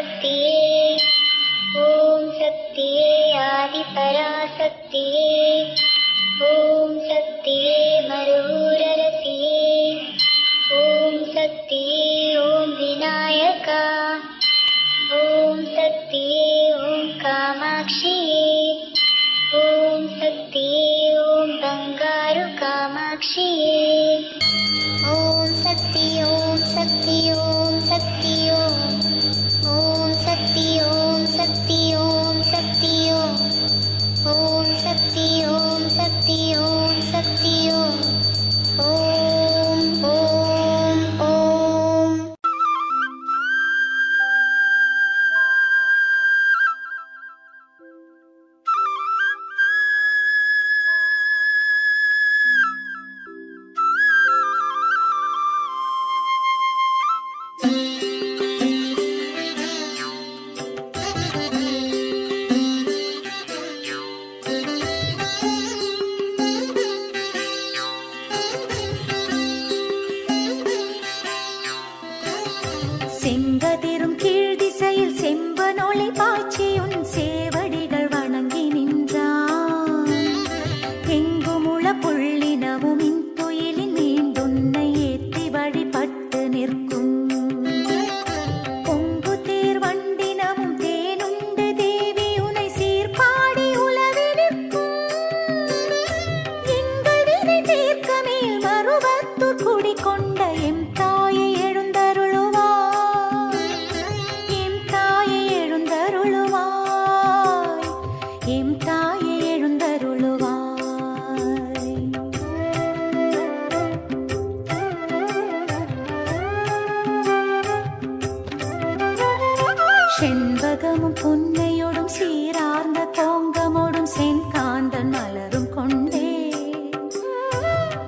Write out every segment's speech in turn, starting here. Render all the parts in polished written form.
शक्तिये ॐ शक्तिये आदिपराशक्तिये ॐ शक्तिये मरुररसिये ॐ शक्तिये ॐ विनायका ॐ शक्तिये ॐ कामाक्षिये ॐ शक्तिये ॐ बंगारु कामाक्षिये ॐ शक्ति ॐ शक्ति ॐ शक्ति ॐ शक्ति ॐ शक्ति ॐ शक्ति ॐ शक्ति ॐ शक्ति ॐ शक्ति ॐ ॐ செங்கதிரும் கீழ் திசையில் செம்பனொளி பாய்ச்சியுன் சேவடிகள் வணங்கி நின்றான். எங்குமுள புள்ளினமும் இன்துயிலின் நீண்டுன்னை ஏத்தி வழிபட்டு நிற்கும். பொங்கு தேர் வண்டினமும் தேனுண்டு தேவி உனை சீர்பாடி உலவி நிற்கும். எங்கள் வினை தீர்க்க மேல் மருவத்தூர் குடிகொண்ட எம் தாயை செண்பகமும் புன்னையோடும் சீரார்ந்த கோங்கமோடும் செங்காந்தன் மலரும் கொண்டே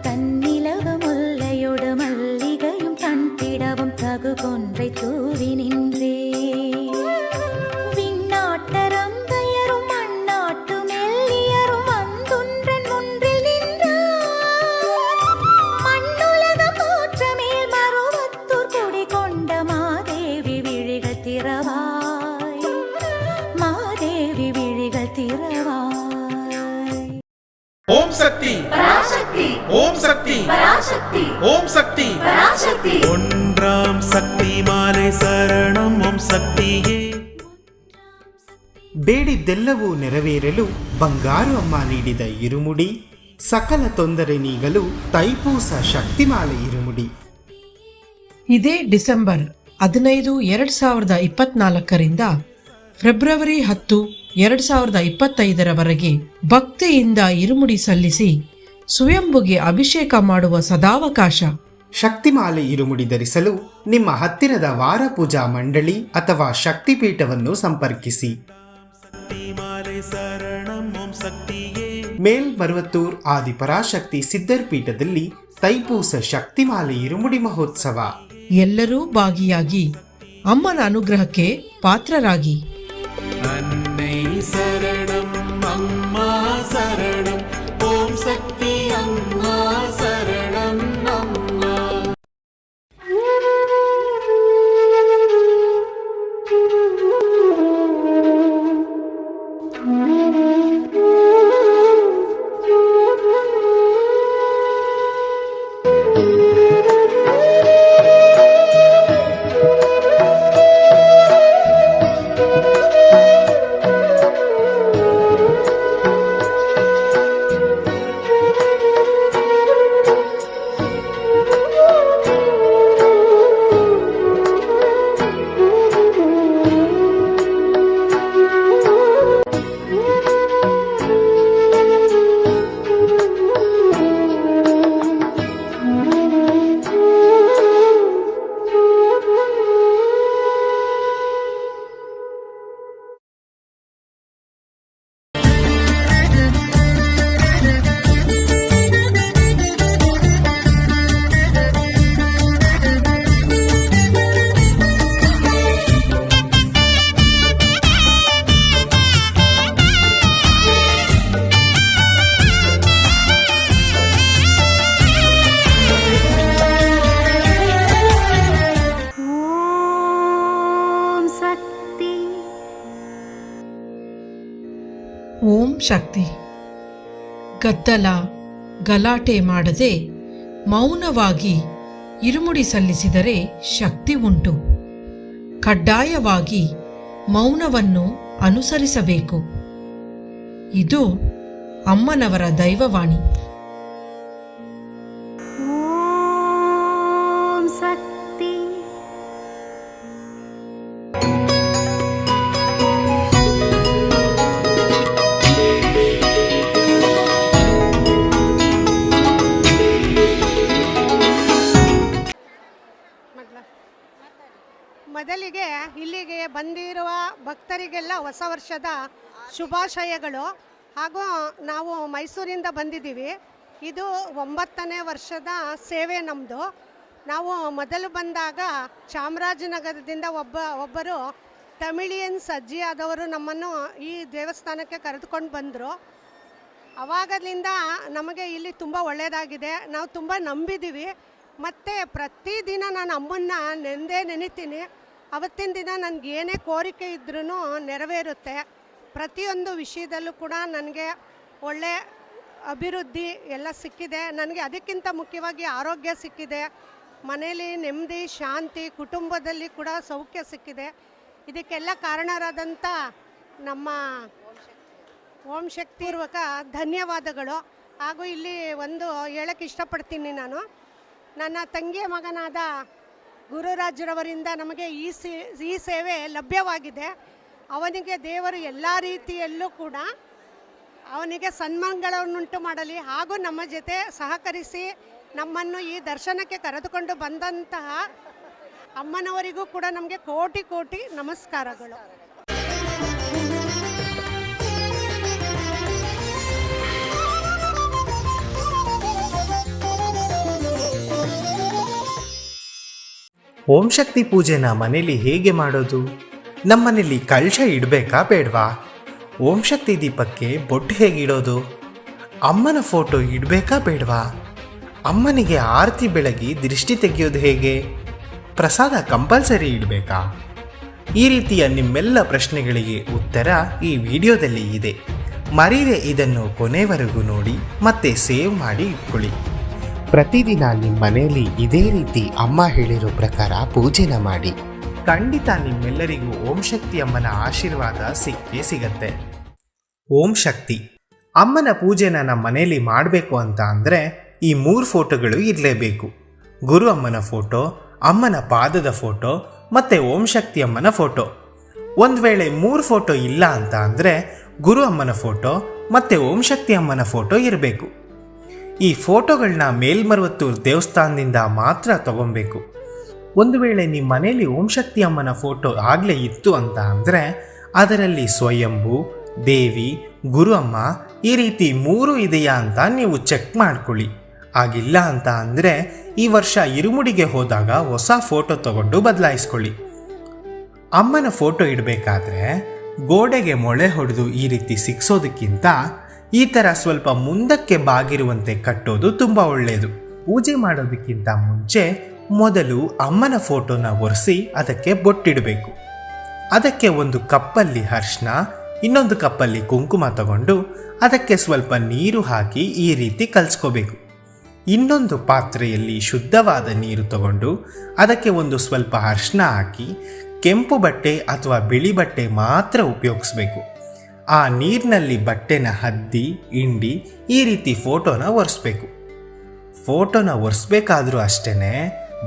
தன்னிலவு முல்லையோடு மல்லிகையும் தன்பிடவும் தகு கொன்றை தூவி நின்றே. விண்ணாட்டரம் தயரும் மண்ணாட்டு மெல்லியரும் வந்துன்றன் ஒன்றில் நின்றார். மண்ணுலக போற்ற மேல் மருவத்தூர் குடி கொண்ட மாதேவி விழிகள் திறவா ஓம் சக்தி பராசக்தி ஓம் சக்தி பராசக்தி ஓம் சக்தி பராசக்தி ஒன்றாம் சக்தி மாலை சரணம் ಓಂ சக்தியே. ಬೇಡಿದ್ದೆಲ್ಲವೂ ನೆರವೇರಲು ಬಂಗಾರು ಅಮ್ಮ ನೀಡಿದ ಇರುಮುಡಿ, ಸಕಲ ತೊಂದರೆ ನೀಗಲು ತೈಪೂಸ ಶಕ್ತಿಮಾಲೆ ಇರುಮುಡಿ. ಇದೇ ಡಿಸೆಂಬರ್ 15, 2024ರಿಂದ ಫೆಬ್ರವರಿ 10, 2025ರವರೆಗೆ ಭಕ್ತಿಯಿಂದ ಇರುಮುಡಿ ಸಲ್ಲಿಸಿ ಸ್ವಯಂಭುಗೆ ಅಭಿಷೇಕ ಮಾಡುವ ಸದಾವಕಾಶ. ಶಕ್ತಿಮಾಲೆ ಇರುಮುಡಿ ಧರಿಸಲು ನಿಮ್ಮ ಹತ್ತಿರದ ವಾರ ಪೂಜಾ ಮಂಡಳಿ ಅಥವಾ ಶಕ್ತಿಪೀಠವನ್ನು ಸಂಪರ್ಕಿಸಿ. ಮೇಲ್ಮರುವತ್ತೂರ್ ಆದಿಪರಾಶಕ್ತಿ ಸಿದ್ಧರ್ ಪೀಠದಲ್ಲಿ ತೈಪೂಸ ಶಕ್ತಿಮಾಲೆ ಇರುಮುಡಿ ಮಹೋತ್ಸವ. ಎಲ್ಲರೂ ಭಾಗಿಯಾಗಿ ಅಮ್ಮನ ಅನುಗ್ರಹಕ್ಕೆ ಪಾತ್ರರಾಗಿ. अन्नै शरणम् अम्मा शरणम् ॐ शक्ति अम्मा शरणम् अम्मा. ಶಕ್ತಿ. ಗದ್ದಲ ಗಲಾಟೆ ಮಾಡದೆ ಮೌನವಾಗಿ ಇರುಮುಡಿ ಸಲ್ಲಿಸಿದರೆ ಶಕ್ತಿ ಉಂಟು. ಕಡ್ಡಾಯವಾಗಿ ಮೌನವನ್ನು ಅನುಸರಿಸಬೇಕು. ಇದು ಅಮ್ಮನವರ ದೈವವಾಣಿ. ಓಂ ಶಕ್ತಿ. ಮೊದಲಿಗೆ ಇಲ್ಲಿಗೆ ಬಂದಿರುವ ಭಕ್ತರಿಗೆಲ್ಲ ಹೊಸ ವರ್ಷದ ಶುಭಾಶಯಗಳು. ಹಾಗೂ ನಾವು ಮೈಸೂರಿಂದ ಬಂದಿದ್ದೀವಿ. ಇದು 9ನೇ ವರ್ಷದ ಸೇವೆ ನಮ್ಮದು. ನಾವು ಮೊದಲು ಬಂದಾಗ ಚಾಮರಾಜನಗರದಿಂದ ಒಬ್ಬರು ತಮಿಳಿಯನ್ಸ್ ಅಜ್ಜಿ ಆದವರು ನಮ್ಮನ್ನು ಈ ದೇವಸ್ಥಾನಕ್ಕೆ ಕರೆದುಕೊಂಡು ಬಂದರು. ಆವಾಗಲಿಂದ ನಮಗೆ ಇಲ್ಲಿ ತುಂಬ ಒಳ್ಳೆಯದಾಗಿದೆ. ನಾವು ತುಂಬ ನಂಬಿದ್ದೀವಿ. ಮತ್ತು ಪ್ರತಿದಿನ ನಾನು ಅಮ್ಮನ್ನ ನೆನೆತೀನಿ. ಅವತ್ತಿನ ದಿನ ನನಗೆ ಏನೇ ಕೋರಿಕೆ ಇದ್ರೂ ನೆರವೇರುತ್ತೆ. ಪ್ರತಿಯೊಂದು ವಿಷಯದಲ್ಲೂ ಕೂಡ ನನಗೆ ಒಳ್ಳೆ ಅಭಿವೃದ್ಧಿ ಎಲ್ಲ ಸಿಕ್ಕಿದೆ. ನನಗೆ ಅದಕ್ಕಿಂತ ಮುಖ್ಯವಾಗಿ ಆರೋಗ್ಯ ಸಿಕ್ಕಿದೆ. ಮನೆಯಲ್ಲಿ ನೆಮ್ಮದಿ ಶಾಂತಿ, ಕುಟುಂಬದಲ್ಲಿ ಕೂಡ ಸೌಖ್ಯ ಸಿಕ್ಕಿದೆ. ಇದಕ್ಕೆಲ್ಲ ಕಾರಣರಾದಂಥ ನಮ್ಮ ಓಂ ಶಕ್ತಿಪೂರ್ವಕ ಧನ್ಯವಾದಗಳು. ಹಾಗೂ ಇಲ್ಲಿ ಒಂದು ಹೇಳಕ್ಕೆ ಇಷ್ಟಪಡ್ತೀನಿ. ನಾನು ನನ್ನ ತಂಗಿಯ ಮಗನಾದ ಗುರುರಾಜ್ರವರಿಂದ ನಮಗೆ ಈ ಸೇವೆ ಲಭ್ಯವಾಗಿದೆ. ಅವನಿಗೆ ದೇವರು ಎಲ್ಲ ರೀತಿಯಲ್ಲೂ ಕೂಡ ಅವನಿಗೆ ಸನ್ಮಾನಗಳನ್ನುಂಟು ಮಾಡಲಿ. ಹಾಗೂ ನಮ್ಮ ಜೊತೆ ಸಹಕರಿಸಿ ನಮ್ಮನ್ನು ಈ ದರ್ಶನಕ್ಕೆ ಕರೆದುಕೊಂಡು ಬಂದಂತಹ ಅಮ್ಮನವರಿಗೂ ಕೂಡ ನಮಗೆ ಕೋಟಿ ಕೋಟಿ ನಮಸ್ಕಾರಗಳು. ಓಂ ಶಕ್ತಿ ಪೂಜೆನ ಮನೇಲಿ ಹೇಗೆ ಮಾಡೋದು? ನಮ್ಮನೇಲಿ ಕಳಶ ಇಡಬೇಕಾ ಬೇಡವಾ? ಓಂ ಶಕ್ತಿ ದೀಪಕ್ಕೆ ಬೊಟ್ಟು ಹೇಗೆ ಇಡೋದು? ಅಮ್ಮನ ಫೋಟೋ ಇಡಬೇಕಾ ಬೇಡವಾ? ಅಮ್ಮನಿಗೆ ಆರತಿ ಬೆಳಗಿ ದೃಷ್ಟಿ ತೆಗೆಯೋದು ಹೇಗೆ? ಪ್ರಸಾದ ಕಂಪಲ್ಸರಿ ಇಡಬೇಕಾ? ಈ ರೀತಿಯ ನಿಮ್ಮೆಲ್ಲ ಪ್ರಶ್ನೆಗಳಿಗೆ ಉತ್ತರ ಈ ವಿಡಿಯೋದಲ್ಲಿ ಇದೆ. ಮರೀದೆ ಇದನ್ನು ಕೊನೆವರೆಗೂ ನೋಡಿ ಮತ್ತೆ ಸೇವ್ ಮಾಡಿ ಇಟ್ಕೊಳ್ಳಿ. ಪ್ರತಿದಿನ ನಿಮ್ಮ ಮನೆಯಲ್ಲಿ ಇದೇ ರೀತಿ ಅಮ್ಮ ಹೇಳಿರೋ ಪ್ರಕಾರ ಪೂಜೆನ ಮಾಡಿ. ಖಂಡಿತ ನಿಮ್ಮೆಲ್ಲರಿಗೂ ಓಂ ಶಕ್ತಿ ಅಮ್ಮನ ಆಶೀರ್ವಾದ ಸಿಕ್ಕೇ ಸಿಗತ್ತೆ. ಓಂ ಶಕ್ತಿ ಅಮ್ಮನ ಪೂಜೆನ ನಮ್ಮ ಮನೆಯಲ್ಲಿ ಮಾಡಬೇಕು ಅಂತ ಅಂದರೆ ಈ 3 ಫೋಟೋಗಳು ಇರಲೇಬೇಕು. ಗುರು ಅಮ್ಮನ ಫೋಟೋ, ಅಮ್ಮನ ಪಾದದ ಫೋಟೋ ಮತ್ತು ಓಂ ಶಕ್ತಿ ಅಮ್ಮನ ಫೋಟೋ. ಒಂದು ವೇಳೆ 3 ಫೋಟೋ ಇಲ್ಲ ಅಂತ ಅಂದರೆ ಗುರು ಅಮ್ಮನ ಫೋಟೋ ಮತ್ತು ಓಂ ಶಕ್ತಿ ಅಮ್ಮನ ಫೋಟೋ ಇರಬೇಕು. ಈ ಫೋಟೋಗಳನ್ನ ಮೇಲ್ಮರುವತ್ತೂರು ದೇವಸ್ಥಾನದಿಂದ ಮಾತ್ರ ತಗೊಬೇಕು. ಒಂದು ವೇಳೆ ನಿಮ್ಮ ಮನೆಯಲ್ಲಿ ಓಂ ಶಕ್ತಿ ಅಮ್ಮನ ಫೋಟೋ ಆಗಲೇ ಇತ್ತು ಅಂತ ಅಂದರೆ ಅದರಲ್ಲಿ ಸ್ವಯಂಭೂ, ದೇವಿ, ಗುರು ಅಮ್ಮ ಈ ರೀತಿ 3 ಇದೆಯಾ ಅಂತ ನೀವು ಚೆಕ್ ಮಾಡ್ಕೊಳ್ಳಿ. ಆಗಿಲ್ಲ ಅಂತ ಅಂದರೆ ಈ ವರ್ಷ ಇರುಮುಡಿಗೆ ಹೋದಾಗ ಹೊಸ ಫೋಟೋ ತಗೊಂಡು ಬದಲಾಯಿಸ್ಕೊಳ್ಳಿ. ಅಮ್ಮನ ಫೋಟೋ ಇಡಬೇಕಾದ್ರೆ ಗೋಡೆಗೆ ಮೊಳೆ ಹೊಡೆದು ಈ ರೀತಿ ಸಿಕ್ಸೋದಕ್ಕಿಂತ ಈ ಥರ ಸ್ವಲ್ಪ ಮುಂದಕ್ಕೆ ಬಾಗಿರುವಂತೆ ಕಟ್ಟೋದು ತುಂಬ ಒಳ್ಳೆಯದು. ಪೂಜೆ ಮಾಡೋದಕ್ಕಿಂತ ಮುಂಚೆ ಮೊದಲು ಅಮ್ಮನ ಫೋಟೋನ ಒರೆಸಿ ಅದಕ್ಕೆ ಬೊಟ್ಟಿಡಬೇಕು. ಅದಕ್ಕೆ ಒಂದು ಕಪ್ಪಲ್ಲಿ ಅರಿಶಿನ, ಇನ್ನೊಂದು ಕಪ್ಪಲ್ಲಿ ಕುಂಕುಮ ತಗೊಂಡು ಅದಕ್ಕೆ ಸ್ವಲ್ಪ ನೀರು ಹಾಕಿ ಈ ರೀತಿ ಕಲಿಸ್ಕೋಬೇಕು. ಇನ್ನೊಂದು ಪಾತ್ರೆಯಲ್ಲಿ ಶುದ್ಧವಾದ ನೀರು ತಗೊಂಡು ಅದಕ್ಕೆ ಒಂದು ಸ್ವಲ್ಪ ಅರಿಶಿನ ಹಾಕಿ ಕೆಂಪು ಬಟ್ಟೆ ಅಥವಾ ಬಿಳಿ ಬಟ್ಟೆ ಮಾತ್ರ ಉಪಯೋಗಿಸ್ಬೇಕು. ಆ ನೀರಿನಲ್ಲಿ ಬಟ್ಟೆನ ಹದ್ದಿ ಹಿಂಡಿ ಈ ರೀತಿ ಫೋಟೋನ ಒರೆಸ್ಬೇಕು. ಫೋಟೋನ ಒರೆಸ್ಬೇಕಾದ್ರೂ ಅಷ್ಟೇ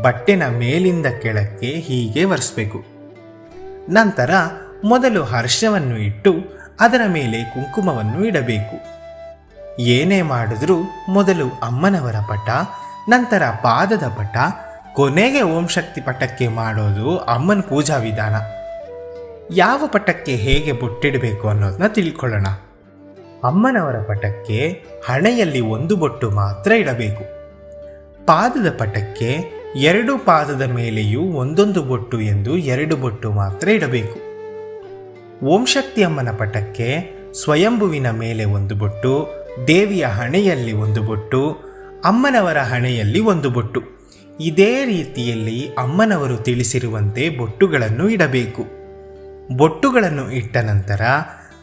ಬಟ್ಟೆನ ಮೇಲಿಂದ ಕೆಳಕ್ಕೆ ಹೀಗೆ ಒರೆಸ್ಬೇಕು. ನಂತರ ಮೊದಲು ಅರಿಶಿನವನ್ನು ಇಟ್ಟು ಅದರ ಮೇಲೆ ಕುಂಕುಮವನ್ನು ಇಡಬೇಕು. ಏನೇ ಮಾಡಿದ್ರೂ ಮೊದಲು ಅಮ್ಮನವರ ಪಟ, ನಂತರ ಪಾದದ ಪಟ, ಕೊನೆಗೆ ಓಂ ಶಕ್ತಿ ಪಟಕ್ಕೆ ಮಾಡೋದು ಅಮ್ಮನ ಪೂಜಾ ವಿಧಾನ. ಯಾವ ಪಟಕ್ಕೆ ಹೇಗೆ ಬೊಟ್ಟಿಡಬೇಕು ಅನ್ನೋದನ್ನ ತಿಳ್ಕೊಳ್ಳೋಣ. ಅಮ್ಮನವರ ಪಟಕ್ಕೆ ಹಣೆಯಲ್ಲಿ 1 ಬೊಟ್ಟು ಮಾತ್ರ ಇಡಬೇಕು. ಪಾದದ ಪಟಕ್ಕೆ 2 ಪಾದದ ಮೇಲೆಯೂ 1 ಬೊಟ್ಟು ಎಂದು 2 ಬೊಟ್ಟು ಮಾತ್ರ ಇಡಬೇಕು. ಓಂ ಶಕ್ತಿ ಅಮ್ಮನ ಪಟಕ್ಕೆ ಸ್ವಯಂಭುವಿನ ಮೇಲೆ 1 ಬೊಟ್ಟು, ದೇವಿಯ ಹಣೆಯಲ್ಲಿ 1 ಬೊಟ್ಟು, ಅಮ್ಮನವರ ಹಣೆಯಲ್ಲಿ 1 ಬೊಟ್ಟು. ಇದೇ ರೀತಿಯಲ್ಲಿ ಅಮ್ಮನವರು ತಿಳಿಸಿರುವಂತೆ ಬೊಟ್ಟುಗಳನ್ನು ಇಡಬೇಕು. ಬೊಟ್ಟುಗಳನ್ನು ಇಟ್ಟ ನಂತರ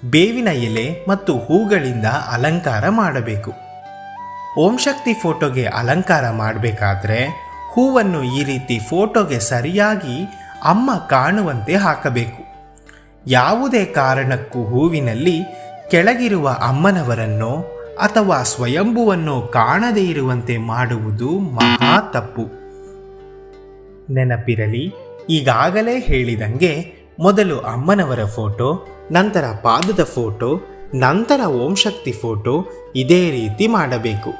ಬೇವಿನ ಎಲೆ ಮತ್ತು ಹೂಗಳಿಂದ ಅಲಂಕಾರ ಮಾಡಬೇಕು. ಓಂ ಶಕ್ತಿ ಫೋಟೋಗೆ ಅಲಂಕಾರ ಮಾಡಬೇಕಾದ್ರೆ ಹೂವನ್ನು ಈ ರೀತಿ ಫೋಟೋಗೆ ಸರಿಯಾಗಿ ಅಮ್ಮ ಕಾಣುವಂತೆ ಹಾಕಬೇಕು. ಯಾವುದೇ ಕಾರಣಕ್ಕೂ ಹೂವಿನಲ್ಲಿ ಕೆಳಗಿರುವ ಅಮ್ಮನವರನ್ನೋ ಅಥವಾ ಸ್ವಯಂಭುವನ್ನು ಕಾಣದೇ ಇರುವಂತೆ ಮಾಡುವುದು ಮಹಾ ತಪ್ಪು. ನೆನಪಿರಲಿ, ಈಗಾಗಲೇ ಹೇಳಿದಂಗೆ ಮೊದಲು ಅಮ್ಮನವರ ಫೋಟೋ, ನಂತರ ಪಾದದ ಫೋಟೋ, ನಂತರ ಓಂ ಶಕ್ತಿ ಫೋಟೋ, ಇದೇ ರೀತಿ ಮಾಡಬೇಕು.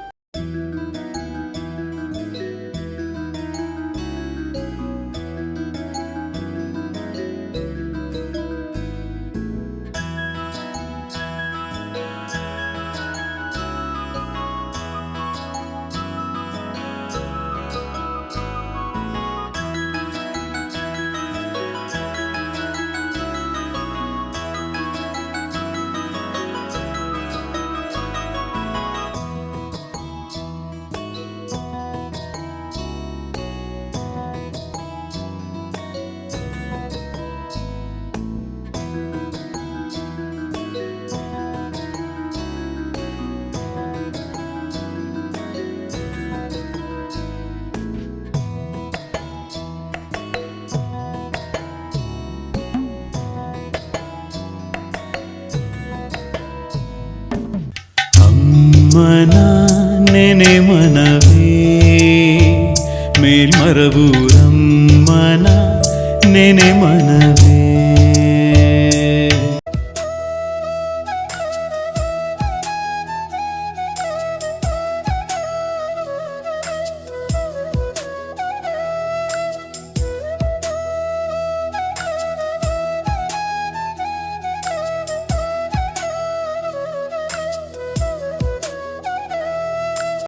ಅಮ್ಮನ ನೆನೆ ಮನವೇ ಮೇಲ್ಮರಬೂರಮ್ಮನ ನೆನೆ ಮನವೇ.